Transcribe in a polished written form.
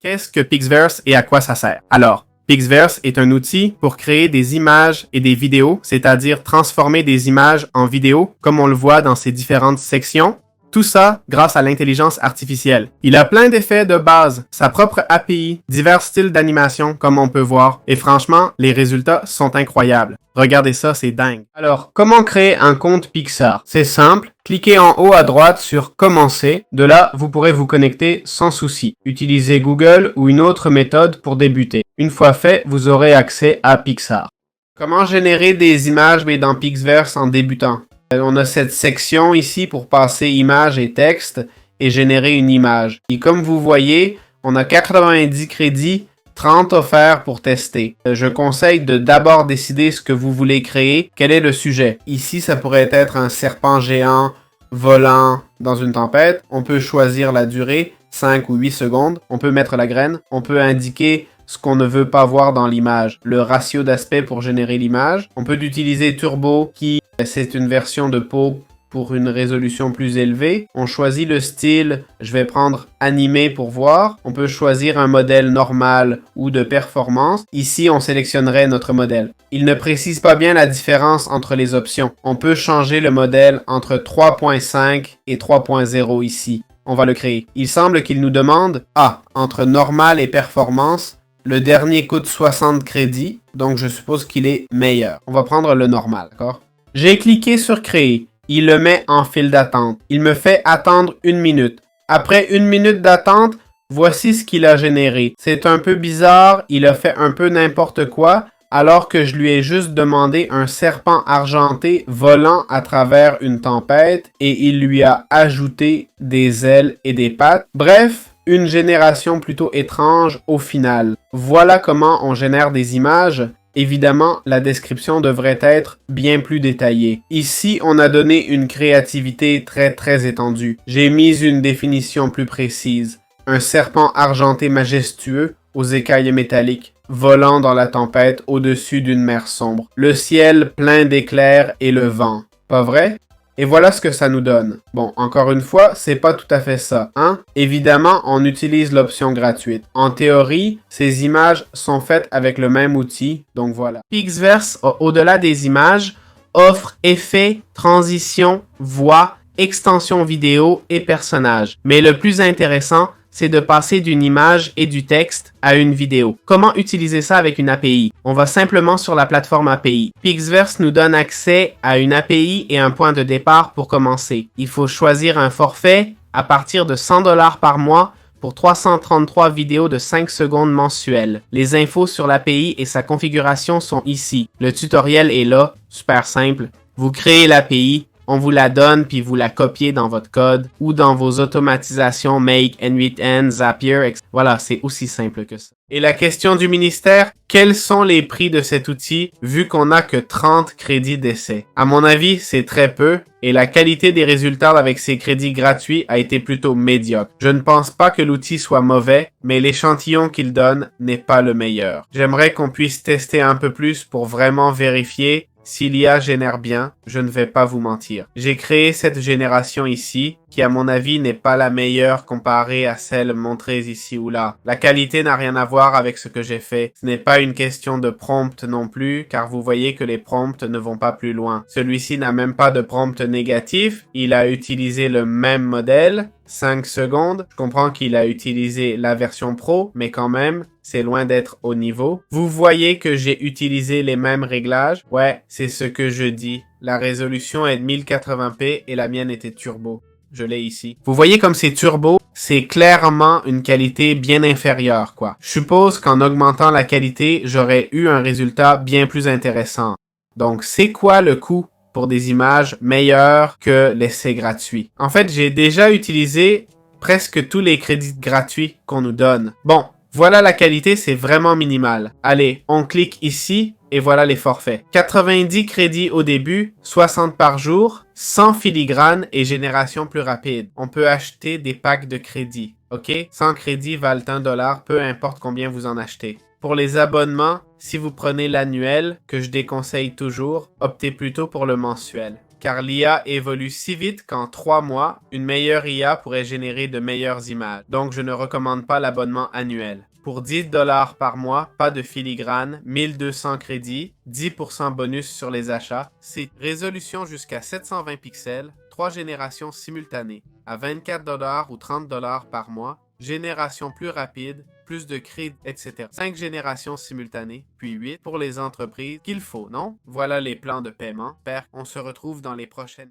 Qu'est-ce que Pixverse et à quoi ça sert? Alors, Pixverse est un outil pour créer des images et des vidéos, c'est-à-dire transformer des images en vidéos, comme on le voit dans ces différentes sections. Tout ça grâce à l'intelligence artificielle. Il a plein d'effets de base, sa propre API, divers styles d'animation comme on peut voir, et franchement, les résultats sont incroyables. Regardez ça, c'est dingue. Alors, comment créer un compte Pixar? C'est simple, cliquez en haut à droite sur Commencer. De là, vous pourrez vous connecter sans souci. Utilisez Google ou une autre méthode pour débuter. Une fois fait, vous aurez accès à Pixar. Comment générer des images mais dans Pixverse en débutant? On a cette section ici pour passer images et texte et générer une image. Et comme vous voyez, on a 90 crédits, 30 offerts pour tester. Je conseille de d'abord décider ce que vous voulez créer, quel est le sujet. Ici, ça pourrait être un serpent géant volant dans une tempête. On peut choisir la durée, 5 ou 8 secondes. On peut mettre la graine. On peut indiquer ce qu'on ne veut pas voir dans l'image, le ratio d'aspect pour générer l'image. On peut utiliser Turbo qui c'est une version de Pau pour une résolution plus élevée. On choisit le style, je vais prendre animé pour voir. On peut choisir un modèle normal ou de performance. Ici, on sélectionnerait notre modèle. Il ne précise pas bien la différence entre les options. On peut changer le modèle entre 3.5 et 3.0 ici. On va le créer. Il semble qu'il nous demande, entre normal et performance, le dernier coûte 60 crédits, donc je suppose qu'il est meilleur. On va prendre le normal, d'accord? J'ai cliqué sur créer. Il le met en file d'attente. Il me fait attendre 1 minute. Après 1 minute d'attente, voici ce qu'il a généré. C'est un peu bizarre, il a fait un peu n'importe quoi, alors que je lui ai juste demandé un serpent argenté volant à travers une tempête et il lui a ajouté des ailes et des pattes. Bref, une génération plutôt étrange au final. Voilà comment on génère des images. Évidemment, la description devrait être bien plus détaillée. Ici, on a donné une créativité très étendue. J'ai mis une définition plus précise. Un serpent argenté majestueux aux écailles métalliques, volant dans la tempête au-dessus d'une mer sombre. Le ciel plein d'éclairs et le vent. Pas vrai? Et voilà ce que ça nous donne. Bon, encore une fois, c'est pas tout à fait ça, hein? Évidemment, on utilise l'option gratuite. En théorie, ces images sont faites avec le même outil, donc voilà. Pixverse, au-delà des images, offre effets, transitions, voix, extensions vidéo et personnages. Mais le plus intéressant, c'est de passer d'une image et du texte à une vidéo. Comment utiliser ça avec une API? On va simplement sur la plateforme API. Pixverse nous donne accès à une API et un point de départ pour commencer. Il faut choisir un forfait à partir de 100$ par mois pour 333 vidéos de 5 secondes mensuelles. Les infos sur l'API et sa configuration sont ici. Le tutoriel est là, super simple. Vous créez l'API, on vous la donne puis vous la copiez dans votre code ou dans vos automatisations Make, N8N, Zapier, etc. Voilà, c'est aussi simple que ça. Et la question du ministère, quels sont les prix de cet outil vu qu'on n'a que 30 crédits d'essai? À mon avis, c'est très peu et la qualité des résultats avec ces crédits gratuits a été plutôt médiocre. Je ne pense pas que l'outil soit mauvais, mais l'échantillon qu'il donne n'est pas le meilleur. J'aimerais qu'on puisse tester un peu plus pour vraiment vérifier si l'IA génère bien, je ne vais pas vous mentir. J'ai créé cette génération ici, qui à mon avis n'est pas la meilleure comparée à celle montrée ici ou là. La qualité n'a rien à voir avec ce que j'ai fait. Ce n'est pas une question de prompt non plus, car vous voyez que les prompts ne vont pas plus loin. Celui-ci n'a même pas de prompt négatif, il a utilisé le même modèle, 5 secondes. Je comprends qu'il a utilisé la version pro, mais quand même, c'est loin d'être au niveau. Vous voyez que j'ai utilisé les mêmes réglages. Ouais, c'est ce que je dis. La résolution est de 1080p et la mienne était turbo. Je l'ai ici. Vous voyez comme c'est turbo, c'est clairement une qualité bien inférieure, quoi. Je suppose qu'en augmentant la qualité, j'aurais eu un résultat bien plus intéressant. Donc, c'est quoi le coût pour des images meilleures que l'essai gratuit? En fait, j'ai déjà utilisé presque tous les crédits gratuits qu'on nous donne. Bon, voilà la qualité, c'est vraiment minimal. Allez, on clique ici et voilà les forfaits. 90 crédits au début, 60 par jour, sans filigrane et génération plus rapide. On peut acheter des packs de crédits, ok? 100 crédits valent 1$, peu importe combien vous en achetez. Pour les abonnements, si vous prenez l'annuel, que je déconseille toujours, optez plutôt pour le mensuel. car l'IA évolue si vite qu'en 3 mois, une meilleure IA pourrait générer de meilleures images. Donc, je ne recommande pas l'abonnement annuel. Pour 10$ par mois, pas de filigrane, 1200 crédits, 10% bonus sur les achats, c'est résolution jusqu'à 720 pixels, 3 générations simultanées, à 24$ ou 30$ par mois, génération plus rapide, plus de crédits, etc. 5 générations simultanées, puis 8 pour les entreprises qu'il faut, non? Voilà les plans de paiement. Père, on se retrouve dans les prochaines